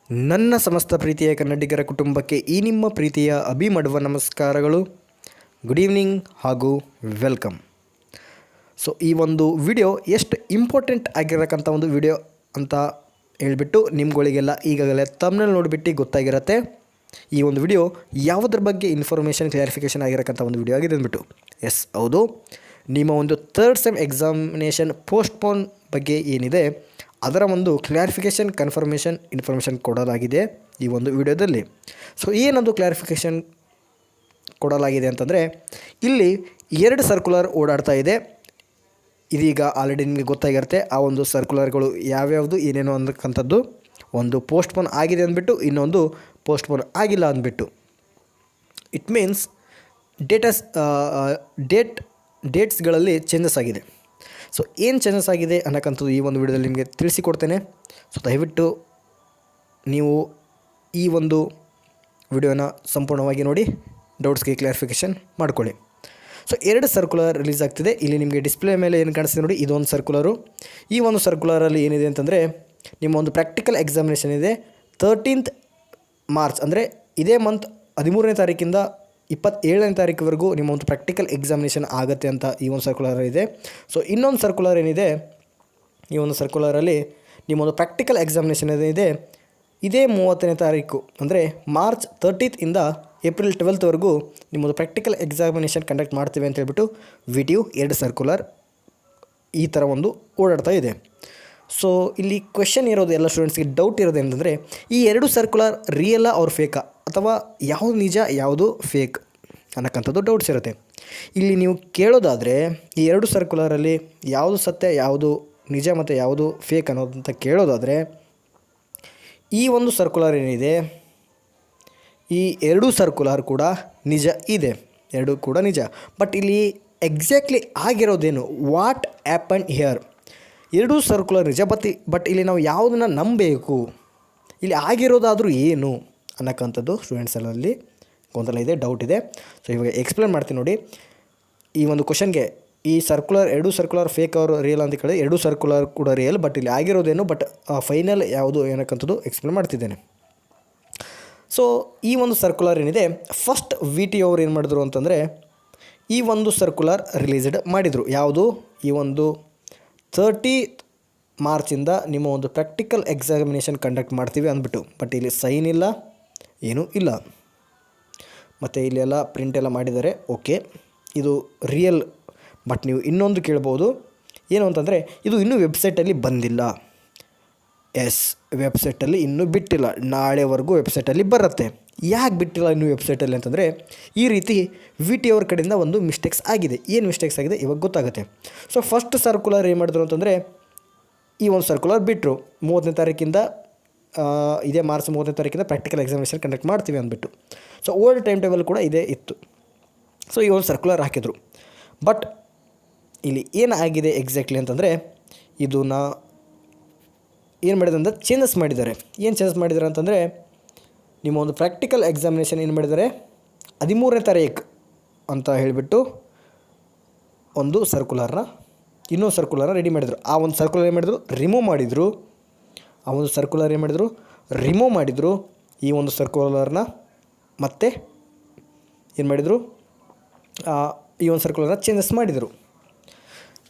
ನನ್ನ ಸಮಸ್ತ ಪ್ರೀತಿಯ ಕನ್ನಡಿಗರ ಕುಟುಂಬಕ್ಕೆ ಈ ನಿಮ್ಮ ಪ್ರೀತಿಯ ಅಭಿಮಡುವ ನಮಸ್ಕಾರಗಳು. ಗುಡ್ ಈವ್ನಿಂಗ್ ಹಾಗೂ ವೆಲ್ಕಮ್. ಸೊ ಈ ಒಂದು ವಿಡಿಯೋ ಎಷ್ಟು ಇಂಪಾರ್ಟೆಂಟ್ ಆಗಿರತಕ್ಕಂಥ ಒಂದು ವಿಡಿಯೋ ಅಂತ ಹೇಳ್ಬಿಟ್ಟು ನಿಮ್ಗಳಿಗೆಲ್ಲ ಈಗಾಗಲೇ ತಮ್ನಲ್ಲಿ ನೋಡಿಬಿಟ್ಟು ಗೊತ್ತಾಗಿರುತ್ತೆ. ಈ ಒಂದು ವಿಡಿಯೋ ಯಾವುದ್ರ ಬಗ್ಗೆ ಇನ್ಫಾರ್ಮೇಷನ್ ಕ್ಲಾರಿಫಿಕೇಷನ್ ಆಗಿರತಕ್ಕಂಥ ಒಂದು ವಿಡಿಯೋ ಆಗಿದೆ ಅಂದ್ಬಿಟ್ಟು. ಎಸ್, ಹೌದು, ನಿಮ್ಮ ಒಂದು ಥರ್ಡ್ ಸೆಮ್ ಎಕ್ಸಾಮಿನೇಷನ್ ಪೋಸ್ಟ್ಪೋನ್ ಬಗ್ಗೆ ಏನಿದೆ ಅದರ ಒಂದು ಕ್ಲಾರಿಫಿಕೇಷನ್ ಕನ್ಫರ್ಮೇಷನ್ ಇನ್ಫಾರ್ಮೇಷನ್ ಕೊಡಲಾಗಿದೆ ಈ ಒಂದು ವಿಡಿಯೋದಲ್ಲಿ. ಸೊ ಏನೊಂದು ಕ್ಲಾರಿಫಿಕೇಷನ್ ಕೊಡಲಾಗಿದೆ ಅಂತಂದರೆ, ಇಲ್ಲಿ 2 ಸರ್ಕ್ಯುಲರ್ ಓಡಾಡ್ತಾ ಇದೆ. ಇದೀಗ ಆಲ್ರೆಡಿ ನಿಮಗೆ ಗೊತ್ತಾಗಿರುತ್ತೆ ಆ ಒಂದು ಸರ್ಕ್ಯುಲರ್ಗಳು ಯಾವ್ಯಾವುದು ಏನೇನೋ ಅನ್ನಕ್ಕಂಥದ್ದು. ಒಂದು ಪೋಸ್ಟ್ಪೋನ್ ಆಗಿದೆ ಅಂದ್ಬಿಟ್ಟು, ಇನ್ನೊಂದು ಪೋಸ್ಟ್ಪೋನ್ ಆಗಿಲ್ಲ ಅಂದ್ಬಿಟ್ಟು. ಇಟ್ ಮೀನ್ಸ್ ಡೇಟ್ಸ್ಗಳಲ್ಲಿ ಚೇಂಜಸ್ ಆಗಿದೆ. ಸೊ ಏನು ಚೇಂಜಸ್ ಆಗಿದೆ ಅನ್ನೋಕ್ಕಂಥದ್ದು ಈ ಒಂದು ವಿಡಿಯೋದಲ್ಲಿ ನಿಮಗೆ ತಿಳಿಸಿಕೊಡ್ತೇನೆ. ಸೊ ದಯವಿಟ್ಟು ನೀವು ಈ ಒಂದು ವಿಡಿಯೋನ ಸಂಪೂರ್ಣವಾಗಿ ನೋಡಿ ಡೌಟ್ಸ್ಗೆ ಕ್ಲಾರಿಫಿಕೇಷನ್ ಮಾಡ್ಕೊಳ್ಳಿ. ಸೊ 2 ಸರ್ಕ್ಯುಲರ್ ರಿಲೀಸ್ ಆಗ್ತಿದೆ. ಇಲ್ಲಿ ನಿಮಗೆ ಡಿಸ್ಪ್ಲೇ ಮೇಲೆ ಏನು ಕಾಣಿಸ್ತಿದೆ ನೋಡಿ, ಇದೊಂದು ಸರ್ಕ್ಯುಲರು. ಈ ಒಂದು ಸರ್ಕ್ಯುಲರಲ್ಲಿ ಏನಿದೆ ಅಂತಂದರೆ, ನಿಮ್ಮ ಒಂದು ಪ್ರಾಕ್ಟಿಕಲ್ ಎಕ್ಸಾಮಿನೇಷನ್ ಇದೆ 13th ಮಾರ್ಚ್, ಅಂದರೆ ಇದೇ ಮಂತ್ 13ನೇ ತಾರೀಕಿಂದ 27ನೇ ತಾರೀಕುವರೆಗೂ ನಿಮ್ಮ ಒಂದು ಪ್ರಾಕ್ಟಿಕಲ್ ಎಕ್ಸಾಮಿನೇಷನ್ ಆಗುತ್ತೆ ಅಂತ ಈ ಒಂದು ಸರ್ಕ್ಯುಲರ್ ಇದೆ. ಸೊ ಇನ್ನೊಂದು ಸರ್ಕ್ಯುಲರ್ ಏನಿದೆ, ಈ ಒಂದು ಸರ್ಕ್ಯುಲರಲ್ಲಿ ನಿಮ್ಮೊಂದು ಪ್ರಾಕ್ಟಿಕಲ್ ಎಕ್ಸಾಮಿನೇಷನ್ ಏನಿದೆ ಇದೇ 30ನೇ ತಾರೀಕು, ಅಂದರೆ ಮಾರ್ಚ್ 30th ಇಂದ ಏಪ್ರಿಲ್ 12th ನಿಮ್ಮೊಂದು ಪ್ರಾಕ್ಟಿಕಲ್ ಎಕ್ಸಾಮಿನೇಷನ್ ಕಂಡಕ್ಟ್ ಮಾಡ್ತೀವಿ ಅಂತ ಹೇಳ್ಬಿಟ್ಟು ವಿಡಿಯೋ 2 ಸರ್ಕ್ಯುಲರ್ ಈ ಥರ ಒಂದು ಓಡಾಡ್ತಾ ಇದೆ. ಸೊ ಇಲ್ಲಿ ಕ್ವೆಶನ್ ಇರೋದು, ಎಲ್ಲ ಸ್ಟೂಡೆಂಟ್ಸ್ಗೆ ಡೌಟ್ ಇರೋದು ಏನಂದರೆ, ಈ 2 ಸರ್ಕ್ಯುಲರ್ ರಿಯಲ್ಲ ಅವ್ರ ಫೇಕಾ, ಅಥವಾ ಯಾವುದು ನಿಜ ಯಾವುದು ಫೇಕ್ ಅನ್ನೋಕ್ಕಂಥದ್ದು ಡೌಟ್ಸ್ ಇರುತ್ತೆ. ಇಲ್ಲಿ ನೀವು ಕೇಳೋದಾದರೆ, ಈ 2 ಸರ್ಕ್ಯುಲರಲ್ಲಿ ಯಾವುದು ಸತ್ಯ ಯಾವುದು ನಿಜ ಮತ್ತು ಯಾವುದು ಫೇಕ್ ಅನ್ನೋದಂತ ಕೇಳೋದಾದರೆ, ಈ ಒಂದು ಸರ್ಕ್ಯುಲರ್ ಏನಿದೆ ಈ 2 ಸರ್ಕ್ಯುಲರ್ ಕೂಡ ನಿಜ ಇದೆ, 2 ಕೂಡ ನಿಜ. ಬಟ್ ಇಲ್ಲಿ ಎಕ್ಸಾಕ್ಟ್ಲಿ ಆಗಿರೋದೇನು, ವಾಟ್ ಹ್ಯಾಪನ್ ಹಿಯರ್, 2 ಸರ್ಕ್ಯುಲರ್ ನಿಜ. ಬಟ್ ಇಲ್ಲಿ ನಾವು ಯಾವುದನ್ನು ನಂಬಬೇಕು, ಇಲ್ಲಿ ಆಗಿರೋದಾದರೂ ಏನು ಅನ್ನೋಕ್ಕಂಥದ್ದು ಸ್ಟೂಡೆಂಟ್ಸಲ್ಲಿ ಗೊಂದಲ ಇದೆ, ಡೌಟ್ ಇದೆ. ಸೊ ಇವಾಗ ಎಕ್ಸ್ಪ್ಲೇನ್ ಮಾಡ್ತೀನಿ ನೋಡಿ. ಈ ಒಂದು ಕ್ವಶನ್ಗೆ ಈ ಸರ್ಕ್ಯುಲರ್ 2 ಸರ್ಕ್ಯುಲರ್ ಫೇಕ್ ಅವರು ರಿಯಲ್ ಅಂತ ಕೇಳಿ, 2 ಸರ್ಕ್ಯುಲರ್ ಕೂಡ ರಿಯಲ್, ಬಟ್ ಇಲ್ಲಿ ಆಗಿರೋದೇನು, ಬಟ್ ಫೈನಲ್ ಯಾವುದು ಏನಕ್ಕಂಥದ್ದು ಎಕ್ಸ್ಪ್ಲೇನ್ ಮಾಡ್ತಿದ್ದೇನೆ. ಸೊ ಈ ಒಂದು ಸರ್ಕ್ಯುಲರ್ ಏನಿದೆ, ಫಸ್ಟ್ VT ಅವರು ಏನು ಮಾಡಿದ್ರು ಅಂತಂದರೆ, ಈ ಒಂದು ಸರ್ಕ್ಯುಲರ್ ರಿಲೀಸ್ಡ್ ಮಾಡಿದರು. ಯಾವುದು, ಈ ಒಂದು 30th ಮಾರ್ಚಿಂದ ನಿಮ್ಮ ಒಂದು ಪ್ರಾಕ್ಟಿಕಲ್ ಎಕ್ಸಾಮಿನೇಷನ್ ಕಂಡಕ್ಟ್ ಮಾಡ್ತೀವಿ ಅಂದ್ಬಿಟ್ಟು. ಬಟ್ ಇಲ್ಲಿ ಸೈನ್ ಇಲ್ಲ, ಏನೂ ಇಲ್ಲ, ಮತ್ತು ಇಲ್ಲೆಲ್ಲ ಪ್ರಿಂಟ್ ಎಲ್ಲ ಮಾಡಿದ್ದಾರೆ. ಓಕೆ, ಇದು ರಿಯಲ್. ಬಟ್ ನೀವು ಇನ್ನೊಂದು ಕೇಳ್ಬೋದು, ಏನು ಅಂತಂದರೆ, ಇದು ಇನ್ನೂ ವೆಬ್ಸೈಟಲ್ಲಿ ಬಂದಿಲ್ಲ. ಎಸ್, ವೆಬ್ಸೈಟಲ್ಲಿ ಇನ್ನೂ ಬಿಟ್ಟಿಲ್ಲ, ನಾಳೆವರೆಗೂ ವೆಬ್ಸೈಟಲ್ಲಿ ಬರುತ್ತೆ. ಯಾಕೆ ಬಿಟ್ಟಿಲ್ಲ ಇನ್ನೂ ವೆಬ್ಸೈಟಲ್ಲಿ ಅಂತಂದರೆ, ಈ ರೀತಿ VT ಅವ್ರ ಕಡೆಯಿಂದ ಒಂದು ಮಿಸ್ಟೇಕ್ಸ್ ಆಗಿದೆ. ಏನು ಮಿಸ್ಟೇಕ್ಸ್ ಆಗಿದೆ ಇವಾಗ ಗೊತ್ತಾಗುತ್ತೆ. ಸೊ ಫಸ್ಟ್ ಸರ್ಕ್ಯುಲರ್ ಏನು ಮಾಡಿದ್ರು ಅಂತಂದರೆ, ಈ ಒಂದು ಸರ್ಕ್ಯುಲರ್ ಬಿಟ್ಟರು 30ನೇ ತಾರೀಕಿಂದ, ಇದೇ ಮಾರ್ಚ್ 30ನೇ ತಾರೀಕಿಂದ ಪ್ರಾಕ್ಟಿಕಲ್ ಎಕ್ಸಾಮಿನೇಷನ್ ಕಂಡಕ್ಟ್ ಮಾಡ್ತೀವಿ ಅಂದ್ಬಿಟ್ಟು. ಸೊ ಓಲ್ಡ್ ಟೈಮ್ ಟೇಬಲ್ ಕೂಡ ಇದೇ ಇತ್ತು. ಸೊ ಈ ಒಂದು ಸರ್ಕ್ಯುಲರ್ ಹಾಕಿದರು. ಬಟ್ ಇಲ್ಲಿ ಏನಾಗಿದೆ ಎಕ್ಸಾಕ್ಟ್ಲಿ ಅಂತಂದರೆ, ಇದನ್ನು ಏನು ಮಾಡಿದೆ ಅಂದರೆ ಚೇಂಜಸ್ ಮಾಡಿದ್ದಾರೆ. ಏನು ಚೇಂಜಸ್ ಮಾಡಿದ್ದಾರೆ ಅಂತಂದರೆ, ನಿಮ್ಮ ಒಂದು ಪ್ರಾಕ್ಟಿಕಲ್ ಎಕ್ಸಾಮಿನೇಷನ್ ಏನು ಮಾಡಿದ್ದಾರೆ 13ನೇ ತಾರೀಕು ಅಂತ ಹೇಳಿಬಿಟ್ಟು ಒಂದು ಸರ್ಕ್ಯುಲರ್ನ, ಇನ್ನೊಂದು ಸರ್ಕ್ಯುಲರ್ನ ರೆಡಿ ಮಾಡಿದರು. ಆ ಒಂದು ಸರ್ಕ್ಯುಲರ್ ಏನು ಮಾಡಿದರು, ರಿಮೂವ್ ಮಾಡಿದರು. ಆ ಒಂದು ಸರ್ಕ್ಯುಲರ್ ಏನು ಮಾಡಿದರು, ರಿಮೂವ್ ಮಾಡಿದರು. ಈ ಒಂದು ಸರ್ಕ್ಯುಲರ್ನ ಮತ್ತೆ ಏನು ಮಾಡಿದರು, ಈ ಒಂದು ಸರ್ಕ್ಯುಲರ್ನ ಚೇಂಜಸ್ ಮಾಡಿದರು.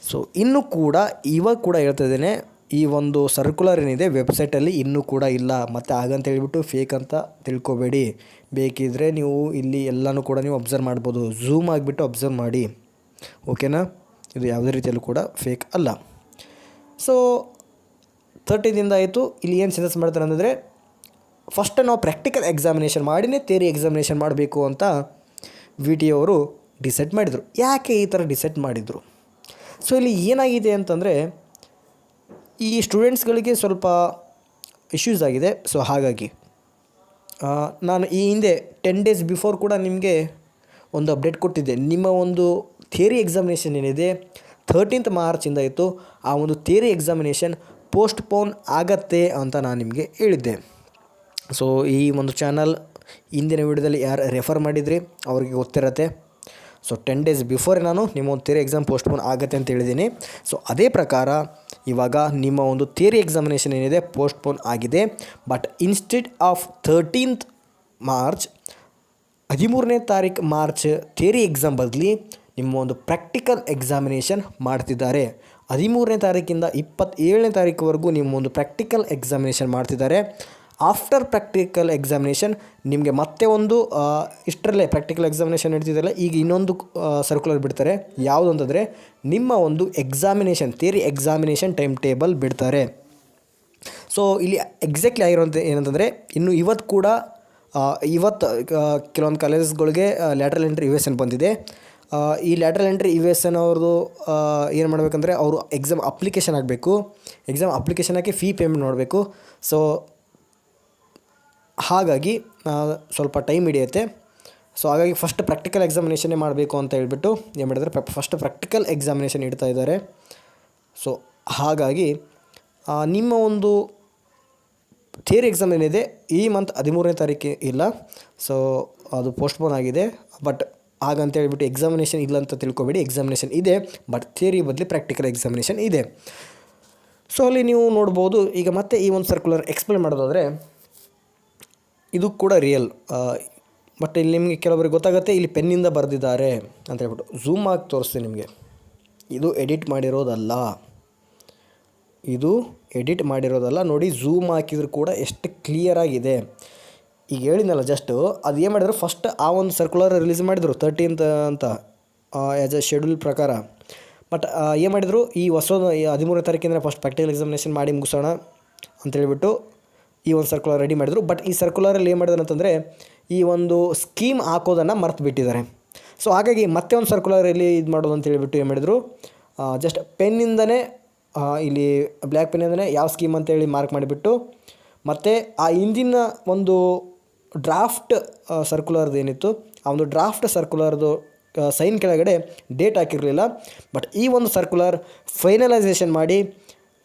ಸೊ ಇನ್ನೂ ಕೂಡ ಇವಾಗ ಕೂಡ ಹೇಳ್ತಾ ಇದ್ದೇನೆ, ಈ ಒಂದು ಸರ್ಕ್ಯುಲರ್ ಏನಿದೆ ವೆಬ್ಸೈಟಲ್ಲಿ ಇನ್ನೂ ಕೂಡ ಇಲ್ಲ. ಮತ್ತು ಹಾಗಂತ ಹೇಳ್ಬಿಟ್ಟು ಫೇಕ್ ಅಂತ ತಿಳ್ಕೊಬೇಡಿ. ಬೇಕಿದ್ದರೆ ನೀವು ಇಲ್ಲಿ ಎಲ್ಲನೂ ಕೂಡ ನೀವು ಅಬ್ಸರ್ವ್ ಮಾಡ್ಬೋದು, ಝೂಮ್ ಆಗಿಬಿಟ್ಟು ಅಬ್ಸರ್ವ್ ಮಾಡಿ, ಓಕೆನಾ. ಇದು ಯಾವುದೇ ರೀತಿಯಲ್ಲೂ ಕೂಡ ಫೇಕ್ ಅಲ್ಲ. ಸೊ 30ದಿಂದ ಆಯಿತು. ಇಲ್ಲಿ ಏನು ಚೇಂಜಸ್ ಮಾಡ್ತಾರೆ ಅಂತಂದರೆ, ಫಸ್ಟ್ ನಾವು ಪ್ರಾಕ್ಟಿಕಲ್ ಎಕ್ಸಾಮಿನೇಷನ್ ಮಾಡಿನೇ ಥಿಯರಿ ಎಕ್ಸಾಮಿನೇಷನ್ ಮಾಡಬೇಕು ಅಂತ VT ಅವರು ಡಿಸೈಡ್ ಮಾಡಿದರು. ಯಾಕೆ ಈ ಥರ ಡಿಸೈಡ್ ಮಾಡಿದರು? ಸೊ ಇಲ್ಲಿ ಏನಾಗಿದೆ ಅಂತಂದರೆ, ಈ ಸ್ಟೂಡೆಂಟ್ಸ್ಗಳಿಗೆ ಸ್ವಲ್ಪ ಇಶ್ಯೂಸ್ ಆಗಿದೆ. ಸೊ ಹಾಗಾಗಿ ನಾನು ಈ ಹಿಂದೆ 10 days ಬಿಫೋರ್ ಕೂಡ ನಿಮಗೆ ಒಂದು ಅಪ್ಡೇಟ್ ಕೊಟ್ಟಿದ್ದೆ. ನಿಮ್ಮ ಒಂದು ಥಿಯರಿ ಎಕ್ಸಾಮಿನೇಷನ್ ಏನಿದೆ 13th ಮಾರ್ಚಿಂದ ಇತ್ತು, ಆ ಒಂದು ಥಿಯರಿ ಎಕ್ಸಾಮಿನೇಷನ್ ಪೋಸ್ಟ್ಪೋನ್ ಆಗತ್ತೆ ಅಂತ ನಾನು ನಿಮಗೆ ಹೇಳಿದ್ದೆ. ಸೊ ಈ ಒಂದು ಚಾನಲ್ ಹಿಂದಿನ ವಿಡಿಯೋದಲ್ಲಿ ಯಾರು ರೆಫರ್ ಮಾಡಿದ್ರಿ ಅವ್ರಿಗೆ ಗೊತ್ತಿರತ್ತೆ. ಸೊ 10 days ಬಿಫೋರ್ ನಾನು ನಿಮ್ಮ ಒಂದು ಥಿಯರಿ ಎಕ್ಸಾಮ್ ಪೋಸ್ಟ್ಪೋನ್ ಆಗುತ್ತೆ ಅಂತ ಹೇಳಿದ್ದೀನಿ. ಸೊ ಅದೇ ಪ್ರಕಾರ ಇವಾಗ ನಿಮ್ಮ ಒಂದು ಥಿಯರಿ ಎಕ್ಸಾಮಿನೇಷನ್ ಏನಿದೆ ಪೋಸ್ಟ್ಪೋನ್ ಆಗಿದೆ. But instead of 13th March 13ನೇ ತಾರೀಕು ಮಾರ್ಚ್ ಥಿಯರಿ ಎಕ್ಸಾಮ್ ಬದಲಿ ನಿಮ್ಮ ಒಂದು ಪ್ರಾಕ್ಟಿಕಲ್ ಎಕ್ಸಾಮಿನೇಷನ್ ಮಾಡ್ತಿದ್ದಾರೆ. 13ನೇ ತಾರೀಕಿಂದ 27ನೇ ತಾರೀಕುವರೆಗೂ ನಿಮ್ಮ ಒಂದು ಪ್ರಾಕ್ಟಿಕಲ್ ಎಕ್ಸಾಮಿನೇಷನ್ ಮಾಡ್ತಿದ್ದಾರೆ. ಆಫ್ಟರ್ ಪ್ರಾಕ್ಟಿಕಲ್ ಎಕ್ಸಾಮಿನೇಷನ್ ನಿಮಗೆ ಮತ್ತೆ ಒಂದು ಇಷ್ಟರಲ್ಲೇ ಪ್ರಾಕ್ಟಿಕಲ್ ಎಕ್ಸಾಮಿನೇಷನ್ ನಡೀತಿದ್ದಲ್ಲ, ಈಗ ಇನ್ನೊಂದು ಸರ್ಕ್ಯುಲರ್ ಬಿಡ್ತಾರೆ. ಯಾವುದು ಅಂತಂದರೆ ನಿಮ್ಮ ಒಂದು examination theory examination time table ಬಿಡ್ತಾರೆ. ಸೊ ಇಲ್ಲಿ ಎಕ್ಸಾಕ್ಟ್ಲಿ ಆಗಿರೋಂಥ ಏನಂತಂದರೆ ಇನ್ನು ಇವತ್ತು ಕೂಡ ಕೆಲವೊಂದು ಕಾಲೇಜಸ್ಗಳಿಗೆ ಲ್ಯಾಟ್ರಲ್ ಎಂಟ್ರಿ ಇವೇಷನ್ ಬಂದಿದೆ. ಈ ಲ್ಯಾಟ್ರಲ್ ಎಂಟ್ರಿ ಇವೇಷನ್ ಅವ್ರದ್ದು ಏನು ಮಾಡಬೇಕಂದ್ರೆ ಅವರು ಎಕ್ಸಾಮ್ ಅಪ್ಲಿಕೇಶನ್ ಆಗಬೇಕು. ಎಕ್ಸಾಮ್ ಅಪ್ಲಿಕೇಶನ್ ಹಾಕಿ ಫೀ ಪೇಮೆಂಟ್ ಮಾಡಬೇಕು. ಸೊ ಹಾಗಾಗಿ ಸ್ವಲ್ಪ ಟೈಮ್ ಹಿಡಿಯುತ್ತೆ. ಸೊ ಹಾಗಾಗಿ ಫಸ್ಟ್ ಪ್ರಾಕ್ಟಿಕಲ್ ಎಕ್ಸಾಮಿನೇಷನ್ನೇ ಮಾಡಬೇಕು ಅಂತ ಹೇಳ್ಬಿಟ್ಟು ಏನು ಮಾಡಿದ್ದಾರೆ, ಫಸ್ಟ್ ಪ್ರಾಕ್ಟಿಕಲ್ ಎಕ್ಸಾಮಿನೇಷನ್ ಇಡ್ತಾ ಇದ್ದಾರೆ. ಸೊ ಹಾಗಾಗಿ ನಿಮ್ಮ ಒಂದು ಥಿಯರಿ ಎಕ್ಸಾಮ್ ಏನಿದೆ ಈ ಮಂತ್ 13ನೇ ತಾರೀಕು ಇಲ್ಲ. ಸೊ ಅದು ಪೋಸ್ಟ್ಪೋನ್ ಆಗಿದೆ. ಬಟ್ ಹಾಗಂತ ಹೇಳ್ಬಿಟ್ಟು ಎಕ್ಸಾಮಿನೇಷನ್ ಇಲ್ಲ ಅಂತ ತಿಳ್ಕೊಬೇಡಿ, ಎಕ್ಸಾಮಿನೇಷನ್ ಇದೆ. ಬಟ್ ಥಿಯರಿ ಬದಲು ಪ್ರಾಕ್ಟಿಕಲ್ ಎಕ್ಸಾಮಿನೇಷನ್ ಇದೆ. ಸೊ ಅಲ್ಲಿ ನೀವು ನೋಡ್ಬೋದು. ಈಗ ಮತ್ತೆ ಈ ಒಂದು ಸರ್ಕ್ಯುಲರ್ ಎಕ್ಸ್ಪ್ಲೇನ್ ಮಾಡೋದಾದರೆ ಇದು ಕೂಡ ರಿಯಲ್. ಬಟ್ ಇಲ್ಲಿ ನಿಮಗೆ ಕೆಲವರಿಗೆ ಗೊತ್ತಾಗುತ್ತೆ ಇಲ್ಲಿ ಪೆನ್ನಿಂದ ಬರೆದಿದ್ದಾರೆ ಅಂತ ಹೇಳ್ಬಿಟ್ಟು. ಝೂಮ್ ಆಗಿ ತೋರಿಸ್ತೀನಿ ನಿಮಗೆ. ಇದು ಎಡಿಟ್ ಮಾಡಿರೋದಲ್ಲ ನೋಡಿ, ಝೂಮ್ ಹಾಕಿದ್ರು ಕೂಡ ಎಷ್ಟು ಕ್ಲಿಯರಾಗಿದೆ. ಈಗ ಹೇಳಿದ್ನಲ್ಲ ಜಸ್ಟು, ಅದು ಏನು ಮಾಡಿದ್ರು ಫಸ್ಟ್ ಆ ಒಂದು ಸರ್ಕ್ಯುಲರ್ ರಿಲೀಸ್ ಮಾಡಿದರು 13th ಅಂತ ಆ್ಯಸ್ ಎ ಶೆಡ್ಯೂಲ್ ಪ್ರಕಾರ. ಬಟ್ ಏನು ಮಾಡಿದರು, ಈ ಹೊಸದು 13ನೇ ತಾರೀಕಿಂದ ಫಸ್ಟ್ ಪ್ರಾಕ್ಟಿಕಲ್ ಎಕ್ಸಾಮಿನೇಷನ್ ಮಾಡಿ ಮುಗಿಸೋಣ ಅಂತೇಳ್ಬಿಟ್ಟು ಈ ಒಂದು ಸರ್ಕ್ಯುಲರ್ ರೆಡಿ ಮಾಡಿದರು. ಬಟ್ ಈ ಸರ್ಕ್ಯುಲರಲ್ಲಿ ಏನು ಮಾಡಿದ್ರು ಅಂತಂದರೆ ಈ ಒಂದು ಸ್ಕೀಮ್ ಹಾಕೋದನ್ನು ಮರ್ತು ಬಿಟ್ಟಿದ್ದಾರೆ. ಸೊ ಹಾಗಾಗಿ ಮತ್ತೆ ಒಂದು ಸರ್ಕ್ಯುಲರಲ್ಲಿ ಇದು ಮಾಡೋದು ಅಂತ ಹೇಳ್ಬಿಟ್ಟು ಏನು ಮಾಡಿದರು, ಜಸ್ಟ್ ಪೆನ್ನಿಂದನೇ ಇಲ್ಲಿ ಬ್ಲ್ಯಾಕ್ ಪೆನ್ನಿಂದನೇ ಯಾವ ಸ್ಕೀಮ್ ಅಂತೇಳಿ ಮಾರ್ಕ್ ಮಾಡಿಬಿಟ್ಟು ಮತ್ತು ಆ ಹಿಂದಿನ ಒಂದು ಡ್ರಾಫ್ಟ್ ಸರ್ಕ್ಯುಲರ್ದು ಏನಿತ್ತು ಆ ಒಂದು ಡ್ರಾಫ್ಟ್ ಸರ್ಕ್ಯುಲರ್ದು ಸೈನ್ ಕೆಳಗಡೆ ಡೇಟ್ ಹಾಕಿರಲಿಲ್ಲ. ಬಟ್ ಈ ಒಂದು ಸರ್ಕ್ಯುಲರ್ ಫೈನಲೈಸೇಷನ್ ಮಾಡಿ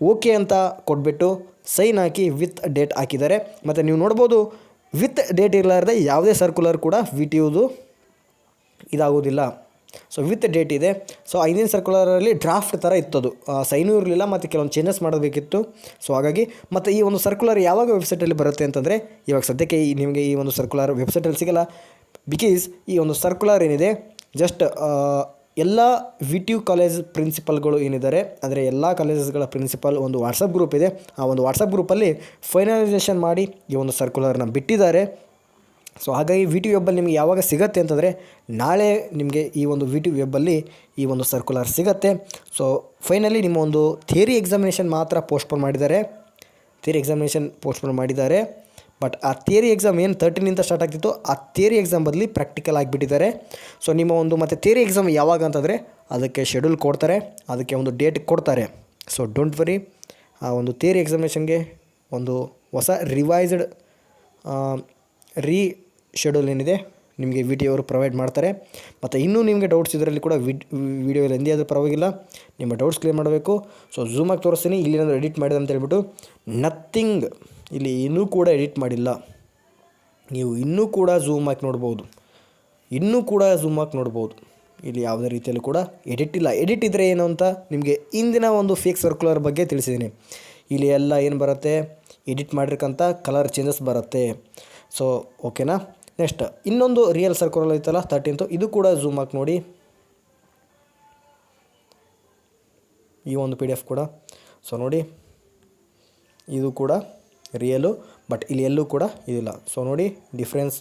ಓಕೆ ಅಂತ ಕೊಟ್ಬಿಟ್ಟು ಸೈನ್ ಹಾಕಿ ವಿತ್ ಡೇಟ್ ಹಾಕಿದ್ದಾರೆ. ಮತ್ತು ನೀವು ನೋಡ್ಬೋದು ವಿತ್ ಡೇಟ್ ಇರಲಾರ್ದೆ ಯಾವುದೇ ಸರ್ಕ್ಯುಲರ್ ಕೂಡ VTUದು ಇದಾಗೋದಿಲ್ಲ. ಸೊ ವಿತ್ ಡೇಟ್ ಇದೆ. ಸೊ ಹಿಂದಿನ ಸರ್ಕ್ಯುಲರಲ್ಲಿ ಡ್ರಾಫ್ಟ್ ಥರ ಇತ್ತದು, ಸೈನೂ ಇರಲಿಲ್ಲ ಮತ್ತು ಕೆಲವೊಂದು ಚೇಂಜಸ್ ಮಾಡಬೇಕಿತ್ತು. ಸೊ ಹಾಗಾಗಿ ಮತ್ತು ಈ ಒಂದು ಸರ್ಕ್ಯುಲರ್ ಯಾವಾಗ ವೆಬ್ಸೈಟಲ್ಲಿ ಬರುತ್ತೆ ಅಂತಂದರೆ ಇವಾಗ ಸದ್ಯಕ್ಕೆ ನಿಮಗೆ ಈ ಒಂದು ಸರ್ಕ್ಯುಲರ್ ವೆಬ್ಸೈಟಲ್ಲಿ ಸಿಗೋಲ್ಲ. ಬಿಕಾಸ್ ಈ ಒಂದು ಸರ್ಕ್ಯುಲರ್ ಏನಿದೆ ಜಸ್ಟ್ ಎಲ್ಲ VTU ಕಾಲೇಜ್ ಪ್ರಿನ್ಸಿಪಲ್ಗಳು ಏನಿದ್ದಾರೆ, ಅಂದರೆ ಎಲ್ಲ ಕಾಲೇಜಸ್ಗಳ ಪ್ರಿನ್ಸಿಪಲ್ ಒಂದು ವಾಟ್ಸಪ್ ಗ್ರೂಪ್ ಇದೆ. ಆ ಒಂದು ವಾಟ್ಸಪ್ ಗ್ರೂಪಲ್ಲಿ ಫೈನಲೈಸೇಷನ್ ಮಾಡಿ ಈ ಒಂದು ಸರ್ಕ್ಯುಲರ್ನ ಬಿಟ್ಟಿದ್ದಾರೆ. ಸೊ ಹಾಗಾಗಿ VTU ವೆಬ್ಬಲ್ಲಿ ನಿಮಗೆ ಯಾವಾಗ ಸಿಗುತ್ತೆ ಅಂತಂದರೆ ನಾಳೆ ನಿಮಗೆ ಈ ಒಂದು VTU ವೆಬ್ಬಲ್ಲಿ ಈ ಒಂದು ಸರ್ಕ್ಯುಲರ್ ಸಿಗುತ್ತೆ. ಸೊ ಫೈನಲಿ ನಿಮ್ಮ ಒಂದು ಥಿಯರಿ ಎಕ್ಸಾಮಿನೇಷನ್ ಮಾತ್ರ ಪೋಸ್ಟ್ಪೋನ್ ಮಾಡಿದ್ದಾರೆ. ಬಟ್ ಆ ಥಿಯರಿ ಎಕ್ಸಾಮ್ ಏನು 13th ಸ್ಟಾರ್ಟ್ ಆಗ್ತಿತ್ತು ಆ ಥಿಯರಿ ಎಕ್ಸಾಮ್ ಬದಲಿ ಪ್ರಾಕ್ಟಿಕಲ್ ಆಗಿಬಿಟ್ಟಿದ್ದಾರೆ. ಸೊ ನಿಮ್ಮ ಒಂದು ಮತ್ತು ಥಿಯರಿ ಎಕ್ಸಾಮ್ ಯಾವಾಗ ಅಂತಂದರೆ ಅದಕ್ಕೆ ಶೆಡ್ಯೂಲ್ ಕೊಡ್ತಾರೆ, ಅದಕ್ಕೆ ಒಂದು ಡೇಟ್ ಕೊಡ್ತಾರೆ. ಸೊ ಡೋಂಟ್ ವರಿ, ಆ ಒಂದು ಥಿಯರಿ ಎಕ್ಸಾಮಿನೇಷನ್ಗೆ ಒಂದು ಹೊಸ ರಿವೈಸ್ಡ್ ಶೆಡ್ಯೂಲ್ ಏನಿದೆ ನಿಮಗೆ VTU ಅವರು ಪ್ರೊವೈಡ್ ಮಾಡ್ತಾರೆ. ಮತ್ತು ಇನ್ನೂ ನಿಮಗೆ ಡೌಟ್ಸ್ ಇದರಲ್ಲಿ ಕೂಡ ವಿಡಿಯೋದಲ್ಲಿ ಎಂದೇ ಆದರೂ ಪರವಾಗಿಲ್ಲ, ನಿಮ್ಮ ಡೌಟ್ಸ್ ಕ್ಲಿಯರ್ ಮಾಡಬೇಕು. ಸೊ ಝೂಮಾಗಿ ತೋರಿಸ್ತೀನಿ ಇಲ್ಲಿ ಏನಾದರೂ ಎಡಿಟ್ ಮಾಡಿದೆ ಅಂತ ಹೇಳ್ಬಿಟ್ಟು. ನಥಿಂಗ್, ಇಲ್ಲಿ ಇನ್ನೂ ಕೂಡ ಎಡಿಟ್ ಮಾಡಿಲ್ಲ. ನೀವು ಇನ್ನೂ ಕೂಡ ಝೂಮ್ ಹಾಕಿ ನೋಡ್ಬೋದು, ಇಲ್ಲಿ ಯಾವುದೇ ರೀತಿಯಲ್ಲೂ ಕೂಡ ಎಡಿಟ್ ಇಲ್ಲ. ಎಡಿಟ್ ಇದ್ದರೆ ಏನು ಅಂತ ನಿಮಗೆ ಇಂದಿನ ಒಂದು ಫೇಕ್ ಸರ್ಕ್ಯುಲರ್ ಬಗ್ಗೆ ತಿಳಿಸಿದ್ದೀನಿ. ಇಲ್ಲಿ ಎಲ್ಲ ಏನು ಬರುತ್ತೆ, ಎಡಿಟ್ ಮಾಡಿರ್ಕಂಥ ಕಲರ್ ಚೇಂಜಸ್ ಬರುತ್ತೆ. ಸೊ ಓಕೆನಾ. ನೆಕ್ಸ್ಟ್ ಇನ್ನೊಂದು ರಿಯಲ್ ಸರ್ಕ್ಯುಲರ್ ಐತಲ್ಲ 13th, ಇದು ಕೂಡ ಝೂಮ್ ಹಾಕಿ ನೋಡಿ ಈ ಒಂದು PDF ಕೂಡ. ಸೊ ನೋಡಿ ಇದು ಕೂಡ ರಿಯಲು, ಬಟ್ ಇಲ್ಲಿ ಎಲ್ಲೂ ಕೂಡ ಇದಿಲ್ಲ. ಸೊ ನೋಡಿ ಡಿಫ್ರೆನ್ಸ್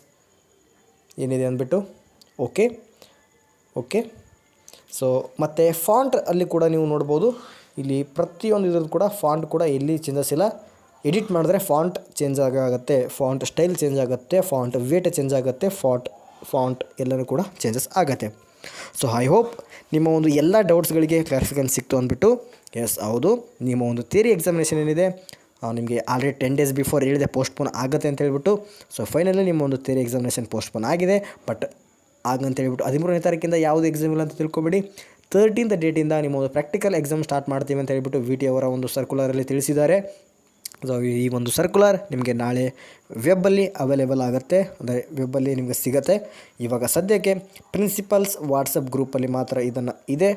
ಏನಿದೆ ಅಂದ್ಬಿಟ್ಟು. ಓಕೆ. ಸೊ ಮತ್ತು ಫಾಂಟ್ ಅಲ್ಲಿ ಕೂಡ ನೀವು ನೋಡ್ಬೋದು, ಇಲ್ಲಿ ಪ್ರತಿಯೊಂದು ಇದ್ರದ್ದು ಕೂಡ ಫಾಂಟ್ ಕೂಡ ಎಲ್ಲಿ ಚೇಂಜಸ್ ಇಲ್ಲ. ಎಡಿಟ್ ಮಾಡಿದ್ರೆ ಫಾಂಟ್ ಚೇಂಜ್ ಆಗುತ್ತೆ, ಫಾಂಟ್ ಸ್ಟೈಲ್ ಚೇಂಜ್ ಆಗುತ್ತೆ, ಫಾಂಟ್ ವೇಟ್ ಚೇಂಜ್ ಆಗುತ್ತೆ, ಫಾಂಟ್ ಎಲ್ಲನೂ ಕೂಡ ಚೇಂಜಸ್ ಆಗುತ್ತೆ. ಸೊ ಐ ಹೋಪ್ ನಿಮ್ಮ ಒಂದು ಎಲ್ಲ ಡೌಟ್ಸ್ಗಳಿಗೆ ಕ್ಲಾರಿಫಿಕೇಷನ್ ಸಿಕ್ತು ಅಂದ್ಬಿಟ್ಟು. ಎಸ್ ಹೌದು, ನಿಮ್ಮ ಒಂದು ಥಿಯರಿ ಎಕ್ಸಾಮಿನೇಷನ್ ಏನಿದೆ ನಿಮಗೆ ಆಲ್ರೆಡಿ 10 days ಬಿಫೋರ್ ಹೇಳಿದೆ ಪೋಸ್ಟ್ಪೋನ್ ಆಗುತ್ತೆ ಅಂತ ಹೇಳ್ಬಿಟ್ಟು. ಸೊ ಫೈನಲಿ ನಿಮ್ಮ ಒಂದು ಥಿಯರಿ ಎಕ್ಸಾಮಿನೇಷನ್ ಪೋಸ್ಟ್ಪೋನ್ ಆಗಿದೆ. ಬಟ್ ಹಾಗಂತ ಹೇಳ್ಬಿಟ್ಟು 13ನೇ ತಾರೀಕಿಂದ ಯಾವುದೇ ಎಕ್ಸಾಮ್ ಇಲ್ಲ ಅಂತ ತಿಳ್ಕೊಬೇಡಿ. 13th ಡೇಟಿಂದ ನಿಮ್ಮ ಒಂದು ಪ್ರಾಕ್ಟಿಕಲ್ ಎಕ್ಸಾಮ್ ಸ್ಟಾರ್ಟ್ ಮಾಡ್ತೀವಿ ಅಂತ ಹೇಳ್ಬಿಟ್ಟು VTU ಅವರ ಒಂದು ಸರ್ಕ್ಯುಲರಲ್ಲಿ ತಿಳಿಸಿದ್ದಾರೆ. ಸೊ ಈ ಒಂದು ಸರ್ಕ್ಯುಲರ್ ನಿಮಗೆ ನಾಳೆ ವೆಬ್ಬಲ್ಲಿ ಅವೈಲೇಬಲ್ ಆಗುತ್ತೆ, ಅಂದರೆ ವೆಬ್ಬಲ್ಲಿ ನಿಮಗೆ ಸಿಗುತ್ತೆ. ಇವಾಗ ಸದ್ಯಕ್ಕೆ ಪ್ರಿನ್ಸಿಪಲ್ಸ್ ವಾಟ್ಸಪ್ ಗ್ರೂಪಲ್ಲಿ ಮಾತ್ರ ಇದನ್ನು ಇದೆ.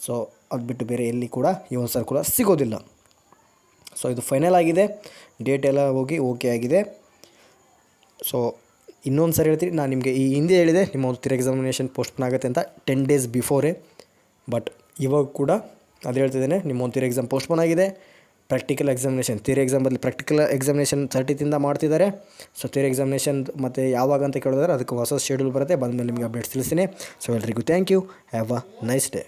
ಸೊ ಅದು ಬಿಟ್ಟು ಬೇರೆ ಎಲ್ಲಿ ಕೂಡ ಈ ಒಂದು ಸರ್ಕ್ಯುಲರ್ ಸಿಗೋದಿಲ್ಲ. ಸೊ ಇದು ಫೈನಲ್ ಆಗಿದೆ, ಡೇಟ್ ಎಲ್ಲ ಹೋಗಿ ಓಕೆ ಆಗಿದೆ. ಸೊ ಇನ್ನೊಂದು ಸರಿ ಹೇಳ್ತೀನಿ, ನಾನು ನಿಮಗೆ ಈ ಹಿಂದೆ ಹೇಳಿದೆ ನಿಮ್ಮ ಒಂದು ಥಿಯರಿ ಎಕ್ಸಾಮಿನೇಷನ್ ಪೋಸ್ಟ್ಪೋನ್ ಆಗುತ್ತೆ ಅಂತ 10 days ಬಿಫೋರೇ. ಬಟ್ ಇವಾಗ ಕೂಡ ಅದು ಹೇಳ್ತಿದ್ದೇನೆ, ನಿಮ್ಮ ಒಂದು ಥಿಯರಿ ಎಕ್ಸಾಮ್ ಪೋಸ್ಟ್ಪೋನ್ ಆಗಿದೆ. ಪ್ರಾಕ್ಟಿಕಲ್ ಎಕ್ಸಾಮಿನೇಷನ್, ಥಿಯರಿ ಎಕ್ಸಾಮ್ ಬದಲು ಪ್ರಾಕ್ಟಿಕಲ್ ಎಕ್ಸಾಮಿನೇಷನ್ 30th ಮಾಡ್ತಿದ್ದಾರೆ. ಸೊ ಥಿಯರಿ ಎಕ್ಸಾಮಿನೇಷನ್ ಮತ್ತು ಯಾವಾಗ ಅಂತ ಕೇಳಿದ್ರೆ ಅದಕ್ಕೆ ಹೊಸ ಶೆಡ್ಯೂಲ್ ಬರುತ್ತೆ, ಬಂದಮೇಲೆ ನಿಮಗೆ ಅಪ್ಡೇಟ್ಸ್ ತಿಳಿಸ್ತೀನಿ. ಸೊ ಎಲ್ರಿಗೂ thank you, have a nice day.